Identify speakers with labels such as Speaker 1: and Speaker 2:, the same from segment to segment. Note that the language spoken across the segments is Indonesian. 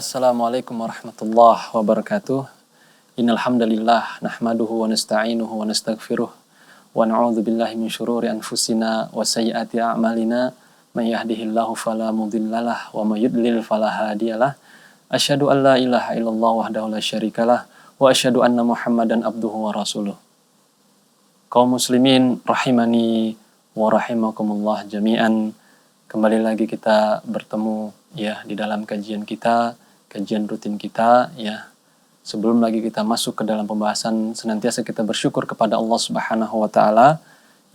Speaker 1: Assalamualaikum warahmatullahi wabarakatuh. Innal hamdalillah nahmaduhu wa nasta'inuhu wa nastaghfiruh wa na'udzu billahi min syururi anfusina wa sayyiati a'malina may yahdihillahu fala mudhillalah wa may yudlil fala hadiyalah. Asyhadu an la ilaha illallah wahdahu la syarikalah wa asyhadu anna Muhammadan abduhu wa rasuluh. Kaum muslimin rahimani wa rahimakumullah jami'an. Kembali lagi kita bertemu ya di dalam kajian kita, kajian rutin kita ya. Sebelum lagi kita masuk ke dalam pembahasan, senantiasa kita bersyukur kepada Allah Subhanahu wa taala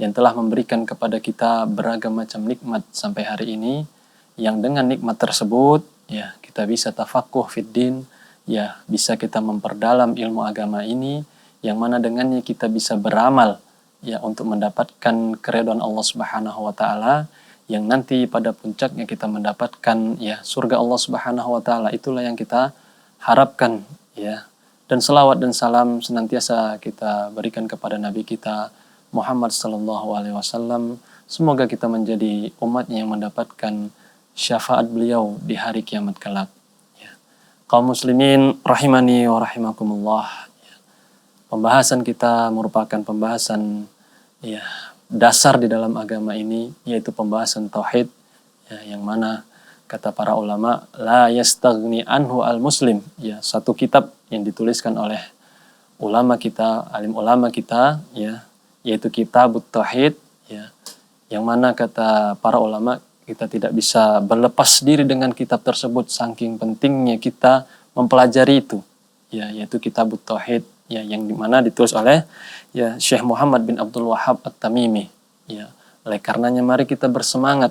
Speaker 1: yang telah memberikan kepada kita beragam macam nikmat sampai hari ini, yang dengan nikmat tersebut ya kita bisa tafaqquh fiddin, ya bisa kita memperdalam ilmu agama ini, yang mana dengannya kita bisa beramal ya untuk mendapatkan keridhaan Allah Subhanahu wa taala, yang nanti pada puncaknya kita mendapatkan ya surga Allah Subhanahu wa taala. Itulah yang kita harapkan ya. Dan selawat dan salam senantiasa kita berikan kepada Nabi kita Muhammad sallallahu alaihi wasallam. Semoga kita menjadi umatnya yang mendapatkan syafaat beliau di hari kiamat kelak ya. Kaum muslimin rahimani wa rahimakumullah ya. Pembahasan kita merupakan pembahasan ya dasar di dalam agama ini, yaitu pembahasan tauhid ya, yang mana kata para ulama la yastaghni anhu al muslim ya, satu kitab yang dituliskan oleh ulama kita, alim ulama kita ya, yaitu kitab tauhid ya, yang mana kata para ulama kita tidak bisa berlepas diri dengan kitab tersebut saking pentingnya kita mempelajari itu ya, yaitu kitab tauhid ya, yang dimana ditulis oleh ya Syekh Muhammad bin Abdul Wahhab At-Tamimi ya. Oleh karenanya mari kita bersemangat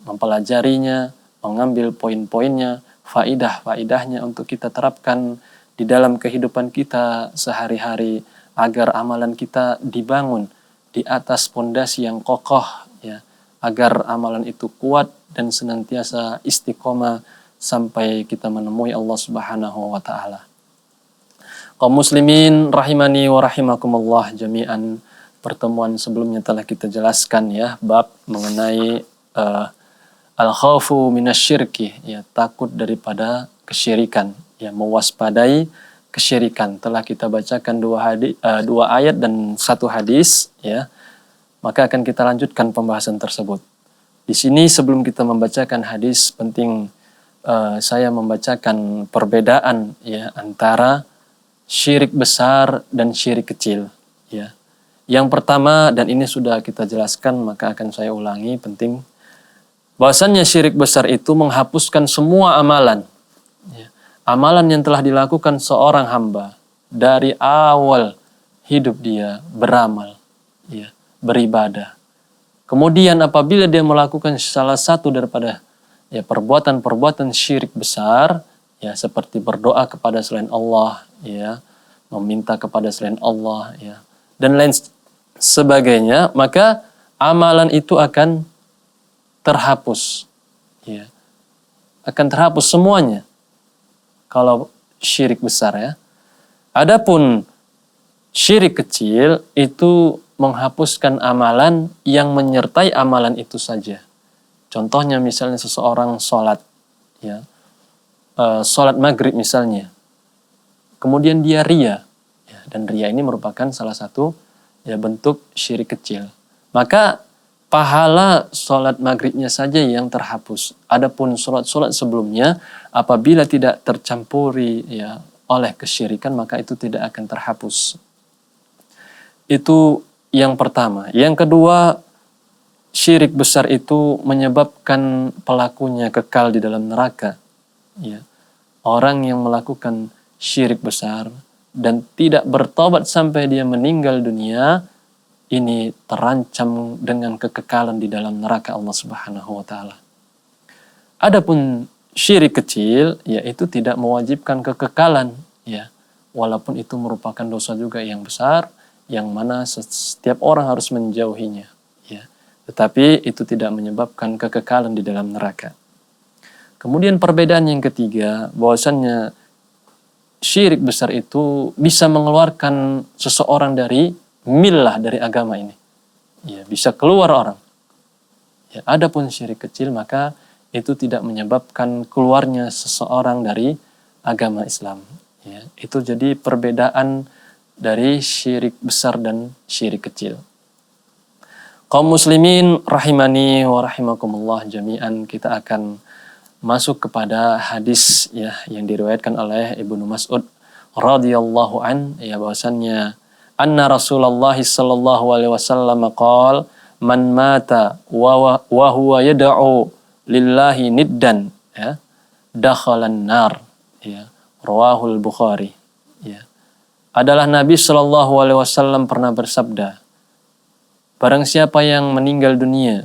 Speaker 1: mempelajarinya, mengambil poin-poinnya, faidah-faidahnya untuk kita terapkan di dalam kehidupan kita sehari-hari, agar amalan kita dibangun di atas pondasi yang kokoh ya, agar amalan itu kuat dan senantiasa istiqomah sampai kita menemui Allah Subhanahu wa taala. Kaum muslimin rahimani wa rahimakumullah jami'an. Pertemuan sebelumnya telah kita jelaskan ya bab mengenai al-khawfu minasyirki ya, takut daripada kesyirikan ya, mewaspadai kesyirikan. Telah kita bacakan dua ayat dan satu hadis ya. Maka akan kita lanjutkan pembahasan tersebut. Di sini sebelum kita membacakan hadis, penting saya membacakan perbedaan ya antara syirik besar dan syirik kecil ya. Yang pertama, dan ini sudah kita jelaskan maka akan saya ulangi, penting bahwasannya syirik besar itu menghapuskan semua amalan ya. Amalan yang telah dilakukan seorang hamba dari awal hidup dia beramal ya, beribadah. Kemudian apabila dia melakukan salah satu daripada ya perbuatan-perbuatan syirik besar ya, seperti berdoa kepada selain Allah ya, meminta kepada selain Allah ya, dan lain sebagainya, maka amalan itu akan terhapus ya, akan terhapus semuanya kalau syirik besar ya. Adapun syirik kecil itu menghapuskan amalan yang menyertai amalan itu saja. Contohnya misalnya seseorang sholat ya, sholat maghrib misalnya, kemudian dia ria ya, dan ria ini merupakan salah satu ya bentuk syirik kecil, maka pahala sholat maghribnya saja yang terhapus. Adapun sholat sebelumnya apabila tidak tercampuri ya oleh kesyirikan, maka itu tidak akan terhapus. Itu yang pertama. Yang kedua, syirik besar itu menyebabkan pelakunya kekal di dalam neraka ya. Orang yang melakukan syirik besar dan tidak bertobat sampai dia meninggal dunia, ini terancam dengan kekekalan di dalam neraka Allah Subhanahu wa taala. Adapun syirik kecil yaitu tidak mewajibkan kekekalan ya, walaupun itu merupakan dosa juga yang besar yang mana setiap orang harus menjauhinya ya, tetapi itu tidak menyebabkan kekekalan di dalam neraka. Kemudian perbedaan yang ketiga, bahwasannya syirik besar itu bisa mengeluarkan seseorang dari millah, dari agama ini. Ya, bisa keluar orang. Ya, adapun syirik kecil maka itu tidak menyebabkan keluarnya seseorang dari agama Islam. Ya, itu jadi perbedaan dari syirik besar dan syirik kecil. Kaum muslimin rahimani wa rahimakumullah jami'an, kita akan masuk kepada hadis ya yang diriwayatkan oleh Ibnu Mas'ud radhiyallahu an, ya bahwasannya anna Rasulullah sallallahu alaihi wasallam qaal man mata wa huwa yad'u lillahi niddan ya dakhalan nar ya rawahul Bukhari ya. Adalah Nabi sallallahu alaihi wasallam pernah bersabda, barang siapa yang meninggal dunia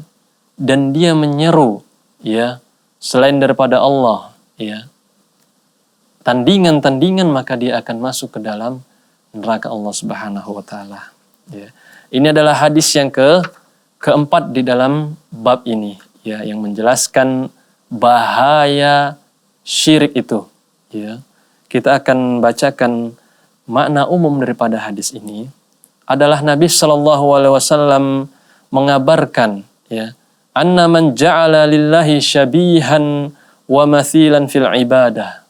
Speaker 1: dan dia menyeru ya selain daripada Allah ya tandingan-tandingan, maka dia akan masuk ke dalam neraka Allah Subhanahu wa taala ya. Ini adalah hadis yang keempat di dalam bab ini ya, yang menjelaskan bahaya syirik itu ya. Kita akan bacakan makna umum daripada hadis ini. Adalah Nabi Shallallahu Alaihi Wasallam mengabarkan ya, anna man ja'ala lillahi syabihan wa mathilan fil ibadah.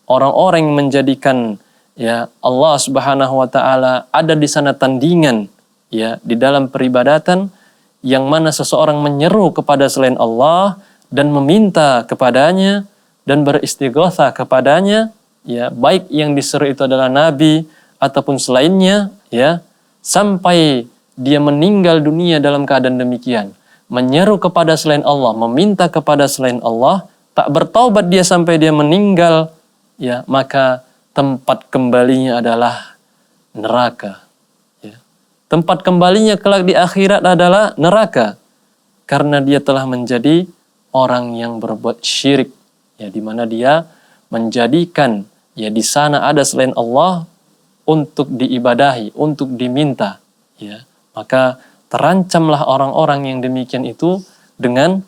Speaker 1: Orang-orang yang menjadikan ya Allah Subhanahu wa taala ada di sana tandingan ya di dalam peribadatan, yang mana seseorang menyeru kepada selain Allah dan meminta kepadanya dan beristighatsah kepadanya ya, baik yang diseru itu adalah nabi ataupun selainnya ya, sampai dia meninggal dunia dalam keadaan demikian, menyeru kepada selain Allah, meminta kepada selain Allah, tak bertaubat dia sampai dia meninggal ya, maka tempat kembalinya adalah neraka ya. Tempat kembalinya kelak di akhirat adalah neraka, karena dia telah menjadi orang yang berbuat syirik ya, di mana dia menjadikan ya di sana ada selain Allah untuk diibadahi, untuk diminta ya. Maka terancamlah orang-orang yang demikian itu dengan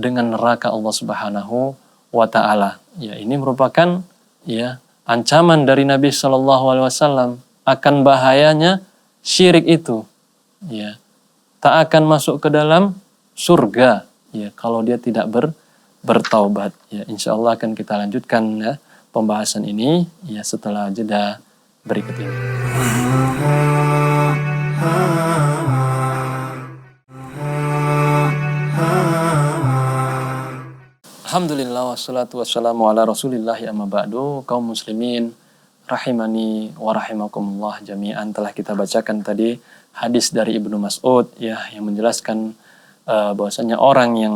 Speaker 1: neraka Allah Subhanahu wa taala. Ya, ini merupakan ya ancaman dari Nabi Shallallahu alaihi wasallam akan bahayanya syirik itu. Ya. Tak akan masuk ke dalam surga ya kalau dia tidak bertaubat. Ya, insyaallah akan kita lanjutkan ya pembahasan ini ya setelah jeda berikut ini. Alhamdulillah wassalatu wassalamu ala Rasulillah amma ba'du. Kaum muslimin rahimani wa rahimakumullah jami'an, telah kita bacakan tadi hadis dari Ibnu Mas'ud ya yang menjelaskan bahwasanya orang yang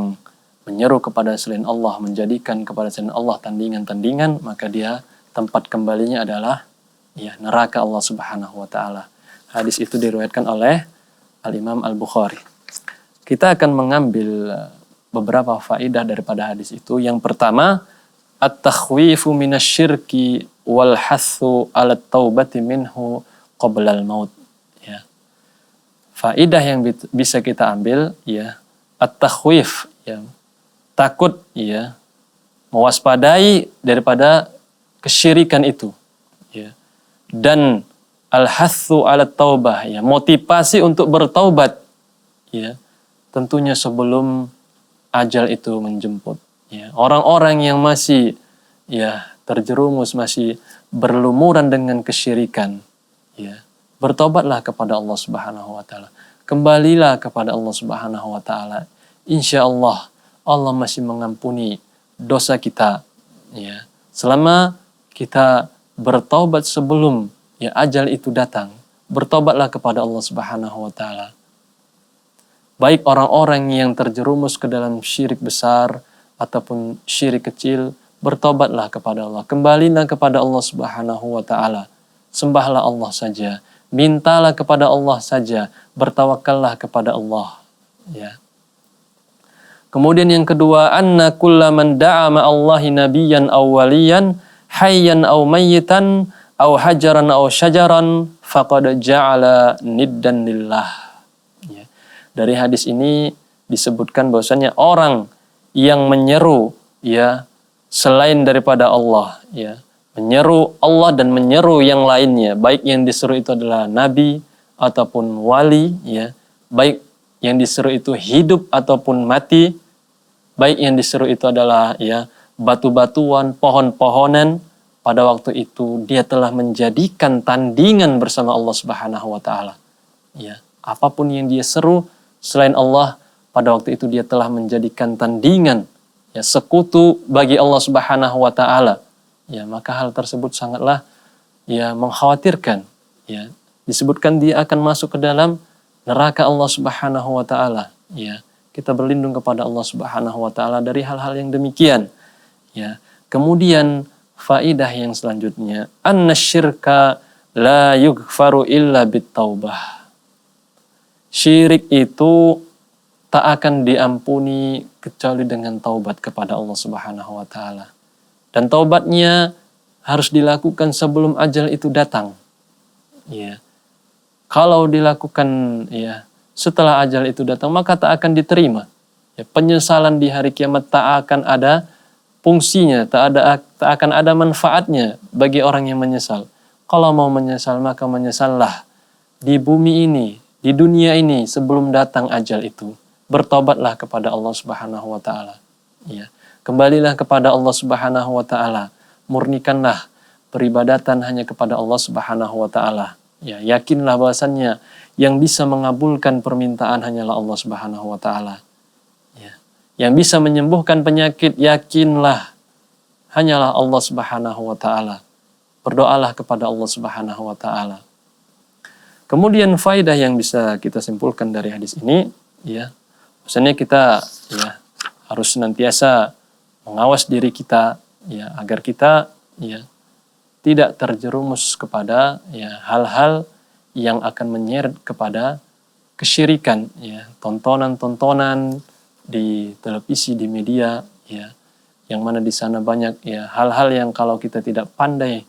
Speaker 1: menyeru kepada selain Allah, menjadikan kepada selain Allah tandingan-tandingan, maka dia tempat kembalinya adalah ya neraka Allah Subhanahu wa taala. Hadis itu diriwayatkan oleh Al-Imam Al-Bukhari. Kita akan mengambil beberapa faedah daripada hadis itu. Yang pertama, at-takhwifu minasyirki wal hathu 'ala taubati minhu qabla al-maut ya. Faedah yang bisa kita ambil ya, at-takhwif ya, takut ya, mewaspadai daripada kesyirikan itu ya, dan al-hathu 'ala taubah ya, motivasi untuk bertaubat ya, tentunya sebelum ajal itu menjemput ya. Orang-orang yang masih ya terjerumus, masih berlumuran dengan kesyirikan ya, bertobatlah kepada Allah Subhanahu wa taala. Kembalilah kepada Allah Subhanahu wa taala. Insyaallah Allah masih mengampuni dosa kita ya, selama kita bertaubat sebelum ya ajal itu datang. Bertobatlah kepada Allah Subhanahu wa taala. Baik orang-orang yang terjerumus ke dalam syirik besar ataupun syirik kecil, bertobatlah kepada Allah. Kembalilah kepada Allah Subhanahu wa taala. Sembahlah Allah saja, mintalah kepada Allah saja, bertawakallah kepada Allah ya. Kemudian yang kedua, anna kullaman da'a ma'allahi nabiyyan aw waliyan hayyan aw mayyitan aw hajaran aw syajaran faqad ja'ala niddan lillah. Ya. Dari hadis ini disebutkan bahwasanya orang yang menyeru ya selain daripada Allah ya, menyeru Allah dan menyeru yang lainnya, baik yang diseru itu adalah nabi ataupun wali ya, baik yang diseru itu hidup ataupun mati, baik yang diseru itu adalah ya batu-batuan, pohon-pohonan, pada waktu itu dia telah menjadikan tandingan bersama Allah Subhanahu wa taala. Ya, apapun yang dia seru selain Allah, pada waktu itu dia telah menjadikan tandingan, ya sekutu bagi Allah Subhanahu wa taala. Ya, maka hal tersebut sangatlah ya mengkhawatirkan. Ya, disebutkan dia akan masuk ke dalam neraka Allah Subhanahu wa taala. Ya, kita berlindung kepada Allah Subhanahu wa taala dari hal-hal yang demikian. Ya, kemudian faidah yang selanjutnya, annasyirka la yughfaru illa bittaubah. Syirik itu tak akan diampuni kecuali dengan taubat kepada Allah Subhanahu wa taala. Dan taubatnya harus dilakukan sebelum ajal itu datang. Ya. Kalau dilakukan ya setelah ajal itu datang, maka tak akan diterima. Ya, penyesalan di hari kiamat tak akan ada fungsinya, tak akan ada manfaatnya bagi orang yang menyesal. Kalau mau menyesal, maka menyesallah di bumi ini, di dunia ini sebelum datang ajal itu. Bertobatlah kepada Allah Subhanahu wa taala. Ya. Kembalilah kepada Allah Subhanahu wa taala. Murnikanlah peribadatan hanya kepada Allah Subhanahu wa taala. Ya, yakinlah bahwasannya yang bisa mengabulkan permintaan hanyalah Allah Subhanahu wa taala. Yang bisa menyembuhkan penyakit, yakinlah hanyalah Allah Subhanahu wa taala. Berdoalah kepada Allah Subhanahu wa taala. Kemudian faedah yang bisa kita simpulkan dari hadis ini, ya, maksudnya kita ya harus senantiasa mengawas diri kita ya agar kita ya tidak terjerumus kepada ya hal-hal yang akan menyeret kepada kesyirikan, ya, tontonan-tontonan di televisi, di media, ya, yang mana di sana banyak ya hal-hal yang kalau kita tidak pandai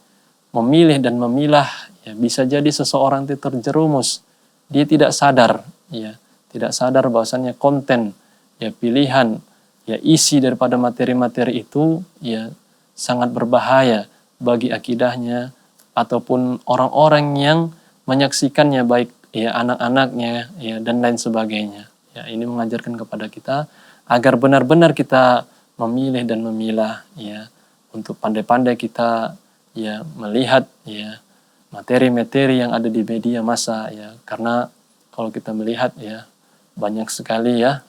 Speaker 1: memilih dan memilah, ya, bisa jadi seseorang itu terjerumus, dia tidak sadar, ya, tidak sadar bahwasannya konten, ya, pilihan, ya, isi daripada materi-materi itu, ya, sangat berbahaya bagi akidahnya ataupun orang-orang yang menyaksikannya, baik ya anak-anaknya, ya, dan lain sebagainya. Ya, ini mengajarkan kepada kita agar benar-benar kita memilih dan memilah, ya, untuk pandai-pandai kita ya melihat ya materi-materi yang ada di media massa, ya, karena kalau kita melihat ya banyak sekali ya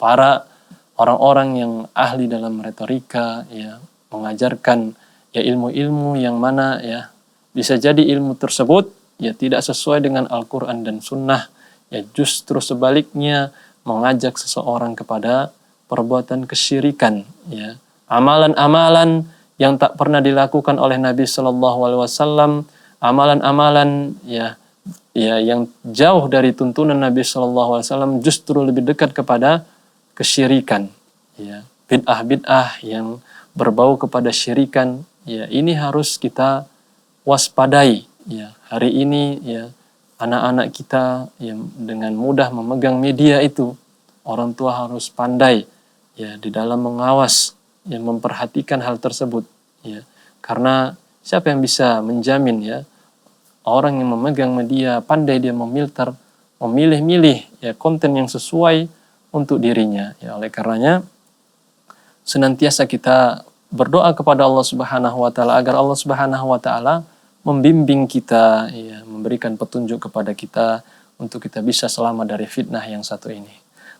Speaker 1: para orang-orang yang ahli dalam retorika ya mengajarkan ya ilmu-ilmu yang mana ya bisa jadi ilmu tersebut ya tidak sesuai dengan Al-Quran dan Sunnah, ya justru sebaliknya mengajak seseorang kepada perbuatan kesyirikan, ya, amalan-amalan yang tak pernah dilakukan oleh Nabi Shallallahu Alaihi Wasallam, amalan-amalan ya yang jauh dari tuntunan Nabi Shallallahu Alaihi Wasallam, justru lebih dekat kepada kesyirikan, ya, bid'ah-bid'ah yang berbau kepada syirikan, ya, ini harus kita waspadai. Ya, hari ini ya anak-anak kita yang dengan mudah memegang media itu, orang tua harus pandai ya di dalam mengawas, ya, memperhatikan hal tersebut, ya, karena siapa yang bisa menjamin ya orang yang memegang media pandai dia memilter, memilih-milih ya konten yang sesuai untuk dirinya, ya. Oleh karenanya senantiasa kita berdoa kepada Allah Subhanahu wa taala agar Allah Subhanahu wa taala membimbing kita, ya, memberikan petunjuk kepada kita untuk kita bisa selamat dari fitnah yang satu ini.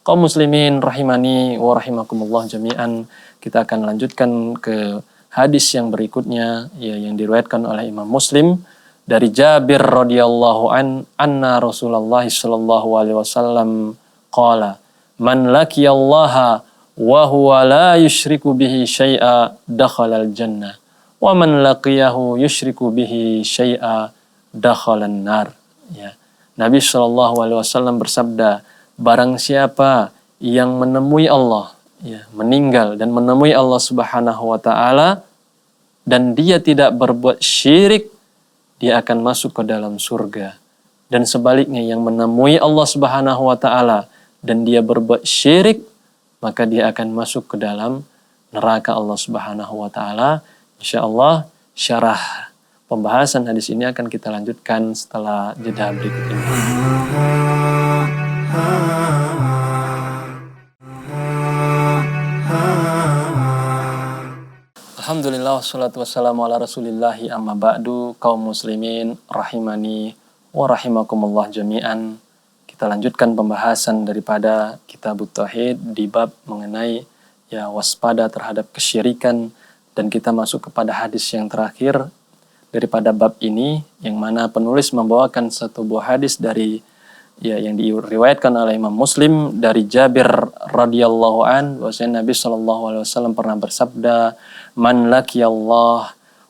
Speaker 1: Kaum muslimin rahimani wa rahimakumullah jami'an, kita akan lanjutkan ke hadis yang berikutnya, ya, yang diriwayatkan oleh Imam Muslim dari Jabir radhiyallahu anna Rasulullah sallallahu alaihi wasallam qala man laqiyallaha wa huwa la yusyriku bihi syai'a dakhala al-jannah wa man laqiyahu yusyriku bihi syai'a dakhalan nar. Ya. Nabi Shallallahu alaihi wasallam bersabda, barang siapa yang menemui Allah, ya, meninggal dan menemui Allah Subhanahu wa taala dan dia tidak berbuat syirik, dia akan masuk ke dalam surga. Dan sebaliknya yang menemui Allah Subhanahu wa taala dan dia berbuat syirik, maka dia akan masuk ke dalam neraka Allah Subhanahu wa taala. Insyaallah syarah pembahasan hadis ini akan kita lanjutkan setelah jeda berikut ini. Alhamdulillah wassalatu wassalamu ala rasulillahi amma ba'du. Kaum muslimin rahimani wa rahimakumullah jami'an. Kita lanjutkan pembahasan daripada Kitab Tauhid di bab mengenai waspada terhadap kesyirikan, dan kita masuk kepada hadis yang terakhir daripada bab ini, yang mana penulis membawakan satu buah hadis dari yang diriwayatkan oleh Imam Muslim dari Jabir radhiyallahu an, bahwasanya Nabi SAW pernah bersabda, "Man laqiyallah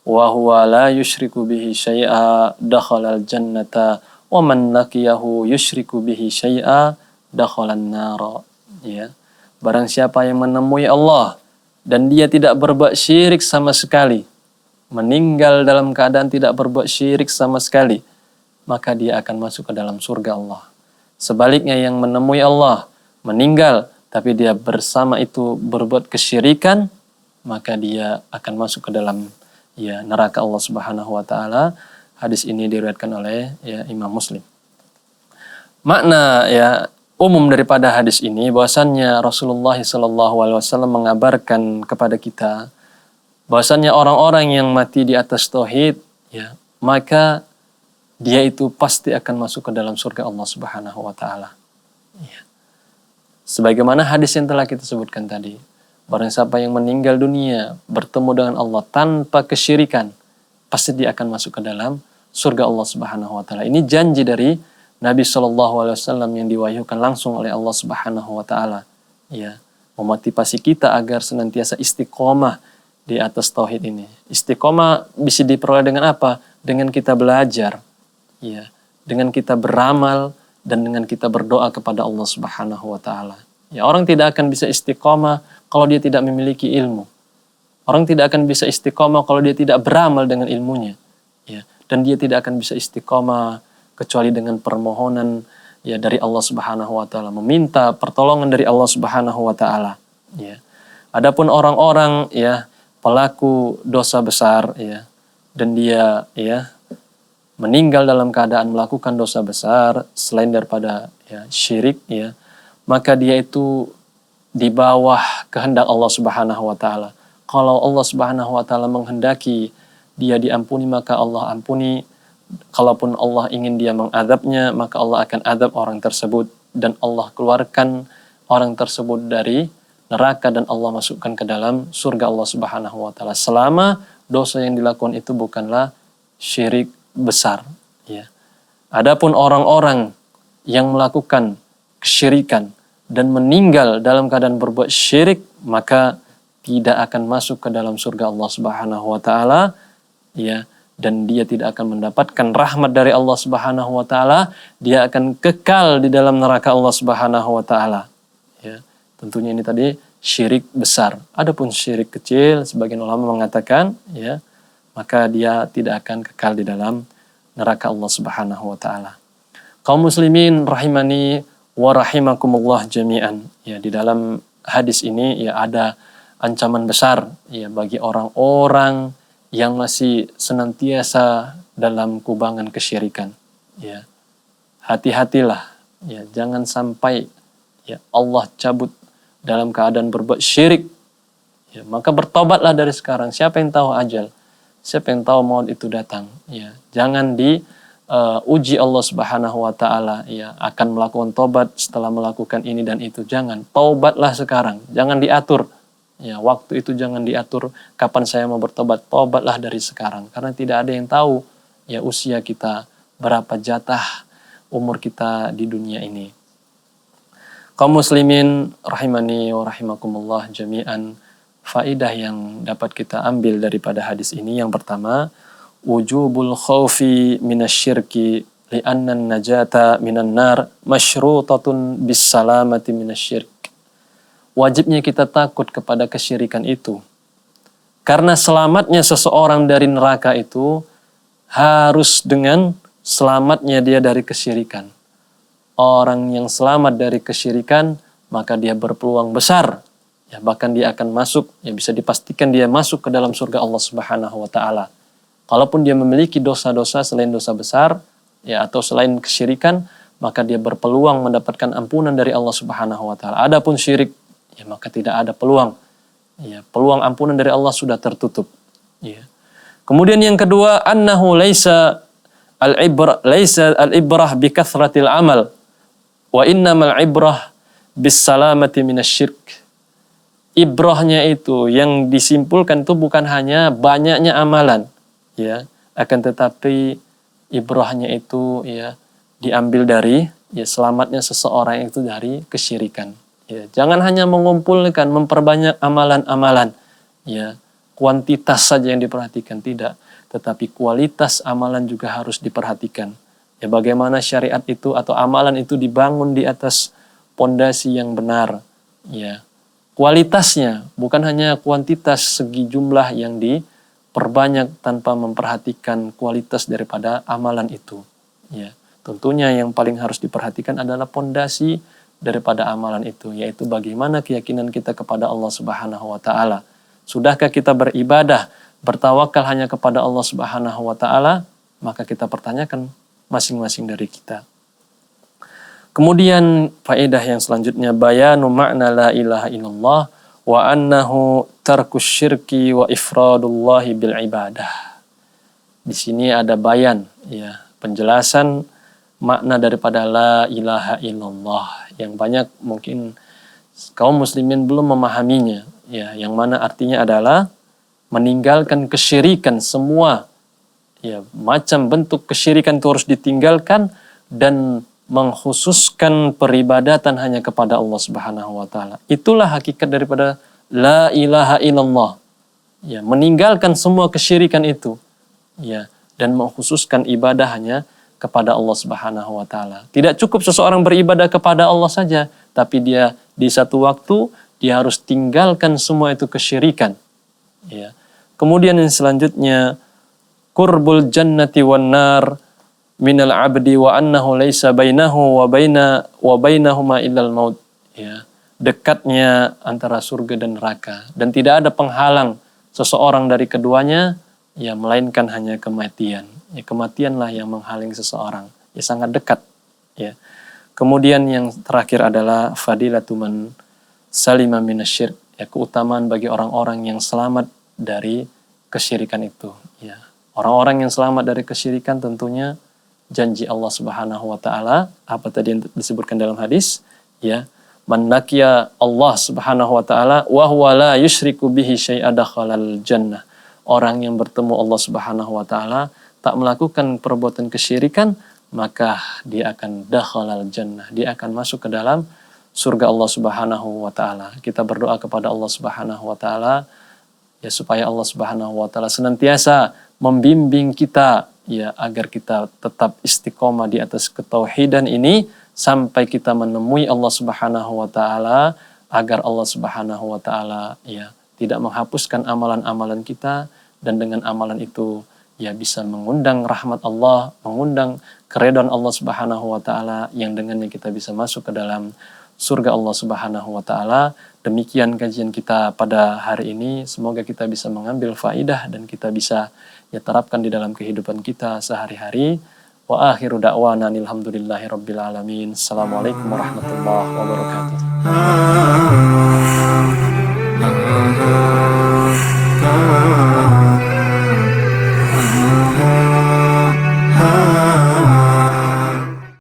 Speaker 1: wa huwa la yusyriku bihi syai'a dakhalal jannata wa man laqiyahu yusyriku bihi syai'a dakhalan nar." Ya. Barang siapa yang menemui Allah dan dia tidak berbuat syirik sama sekali, meninggal dalam keadaan tidak berbuat syirik sama sekali, maka dia akan masuk ke dalam surga Allah. Sebaliknya yang menemui Allah, meninggal, tapi dia bersama itu berbuat kesyirikan, maka dia akan masuk ke dalam neraka Allah Subhanahu wa taala. Hadis ini diriwayatkan oleh Imam Muslim. Makna umum daripada hadis ini bahwasannya Rasulullah SAW mengabarkan kepada kita bahwasannya orang-orang yang mati di atas tauhid, maka dia itu pasti akan masuk ke dalam surga Allah Subhanahu wa taala. Sebagaimana hadis yang telah kita sebutkan tadi, barang siapa yang meninggal dunia bertemu dengan Allah tanpa kesyirikan, pasti dia akan masuk ke dalam surga Allah Subhanahu wa taala. Ini janji dari Nabi SAW yang diwahyukan langsung oleh Allah Subhanahu wa taala. Memotivasi kita agar senantiasa istiqomah di atas tauhid ini. Istiqomah bisa diperoleh dengan apa? Dengan kita belajar, dengan kita beramal, dan dengan kita berdoa kepada Allah Subhanahu wa taala. Orang tidak akan bisa istiqomah kalau dia tidak memiliki ilmu. Orang tidak akan bisa istiqomah kalau dia tidak beramal dengan ilmunya. Dan dia tidak akan bisa istiqomah kecuali dengan permohonan dari Allah Subhanahu wa taala, meminta pertolongan dari Allah Subhanahu wa taala. Adapun orang-orang pelaku dosa besar, dan dia meninggal dalam keadaan melakukan dosa besar selain daripada syirik, maka dia itu di bawah kehendak Allah Subhanahu wa taala. Kalau Allah Subhanahu wa taala menghendaki dia diampuni, maka Allah ampuni. Kalaupun Allah ingin dia mengadabnya, maka Allah akan adab orang tersebut, dan Allah keluarkan orang tersebut dari neraka dan Allah masukkan ke dalam surga Allah Subhanahu wa taala, selama dosa yang dilakukan itu bukanlah syirik besar. Adapun orang-orang yang melakukan kesyirikan dan meninggal dalam keadaan berbuat syirik, maka tidak akan masuk ke dalam surga Allah Subhanahu wa taala, dan dia tidak akan mendapatkan rahmat dari Allah Subhanahu wa taala. Dia akan kekal di dalam neraka Allah Subhanahu wa taala. Tentunya ini tadi syirik besar. Adapun syirik kecil, sebagian ulama mengatakan maka dia tidak akan kekal di dalam neraka Allah Subhanahu wa taala. Kaum muslimin rahimani wa rahimakumullah jami'an. Di dalam hadis ini ada ancaman besar bagi orang-orang yang masih senantiasa dalam kubangan kesyirikan. Hati-hatilah, jangan sampai Allah cabut dalam keadaan berbuat syirik. Maka bertobatlah dari sekarang. Siapa yang tahu ajal? Siapa yang tahu maut itu datang? Jangan diuji Allah Subhanahu wa taala akan melakukan tobat setelah melakukan ini dan itu. Jangan. Taubatlah sekarang. Jangan diatur. Waktu itu jangan diatur kapan saya mau bertobat. Tobatlah dari sekarang, karena tidak ada yang tahu usia kita, berapa jatah umur kita di dunia ini. Kaum muslimin rahimani wa rahimakumullah jami'an. Faidah yang dapat kita ambil daripada hadis ini, yang pertama, wujubul khaufi minasyirki li'anna najata minan nar masyrutatun bis salamati minasyirk. Wajibnya kita takut kepada kesyirikan itu, karena selamatnya seseorang dari neraka itu harus dengan selamatnya dia dari kesyirikan. Orang yang selamat dari kesyirikan, maka dia berpeluang besar, bahkan dia akan masuk, bisa dipastikan dia masuk ke dalam surga Allah Subhanahu wa taala. Kalaupun dia memiliki dosa-dosa selain dosa besar, atau selain kesyirikan, maka dia berpeluang mendapatkan ampunan dari Allah Subhanahu wa taala. Adapun syirik, maka tidak ada peluang. Peluang ampunan dari Allah sudah tertutup. Ya. Kemudian yang kedua, annahu laisa al-ibrah bi kathratil amal wa innamal ibrah bis salamati minasyirk. Ibrahnya itu yang disimpulkan itu bukan hanya banyaknya amalan, ya, akan tetapi ibrahnya itu ya diambil dari ya selamatnya seseorang itu dari kesyirikan. Ya, jangan hanya mengumpulkan, memperbanyak amalan-amalan, ya, kuantitas saja yang diperhatikan, tidak, tetapi kualitas amalan juga harus diperhatikan. Ya, bagaimana syariat itu atau amalan itu dibangun di atas pondasi yang benar, ya. Kualitasnya bukan hanya kuantitas segi jumlah yang diperbanyak tanpa memperhatikan kualitas daripada amalan itu, ya. Tentunya yang paling harus diperhatikan adalah pondasi daripada amalan itu, yaitu bagaimana keyakinan kita kepada Allah Subhanahu wa taala. Sudahkah kita beribadah, bertawakal hanya kepada Allah Subhanahu wa taala? Maka kita pertanyakan masing-masing dari kita. Kemudian faedah yang selanjutnya, bayanu makna la ilaha illallah wa annahu tarkus syirki wa ifradullahi bil ibadah. Di sini ada bayan, ya, penjelasan makna daripada la ilaha illallah yang banyak mungkin kaum muslimin belum memahaminya, ya, yang mana artinya adalah meninggalkan kesyirikan, semua ya macam bentuk kesyirikan itu harus ditinggalkan dan mengkhususkan peribadatan hanya kepada Allah Subhanahu wa taala. Itulah hakikat daripada la ilaha illallah. Ya, meninggalkan semua kesyirikan itu, ya, dan mengkhususkan ibadah hanya kepada Allah Subhanahu wa taala. Tidak cukup seseorang beribadah kepada Allah saja, tapi dia di satu waktu dia harus tinggalkan semua itu kesyirikan. Ya. Kemudian yang selanjutnya, qurbul jannati wan nar minal abdi wa annahu laisa bainahu wa bainahuma illal maut. Ya, dekatnya antara surga dan neraka dan tidak ada penghalang seseorang dari keduanya, ya, melainkan hanya kematian. Ya, kematianlah yang menghalangi seseorang. Ya, sangat dekat, ya. Kemudian yang terakhir adalah fadilatu man salima minasyirk, ya, keutamaan bagi orang-orang yang selamat dari kesyirikan itu, ya. Orang-orang yang selamat dari kesyirikan tentunya janji Allah Subhanahu wa taala apa tadi yang disebutkan dalam hadis, ya, man laqiya Allah Subhanahu wa taala wa huwa la yusyriku bihi syai'a dakhalal jannah. Orang yang bertemu Allah Subhanahu wa taala tak melakukan perbuatan kesyirikan, maka dia akan dakhalal jannah, dia akan masuk ke dalam surga Allah Subhanahu wa taala. Kita berdoa kepada Allah Subhanahu wa taala, ya, supaya Allah Subhanahu wa taala senantiasa membimbing kita, ya, agar kita tetap istiqomah di atas ketauhidan ini sampai kita menemui Allah Subhanahu wa taala, agar Allah Subhanahu wa taala, ya, tidak menghapuskan amalan-amalan kita dan dengan amalan itu, ya, bisa mengundang rahmat Allah, mengundang keridhaan Allah Subhanahu wa taala yang dengannya kita bisa masuk ke dalam surga Allah Subhanahu wa taala. Demikian kajian kita pada hari ini. Semoga kita bisa mengambil faidah dan kita bisa, ya, terapkan di dalam kehidupan kita sehari-hari. Wa akhiru da'wana alhamdulillahi rabbil alamin. Assalamualaikum warahmatullahi wabarakatuh.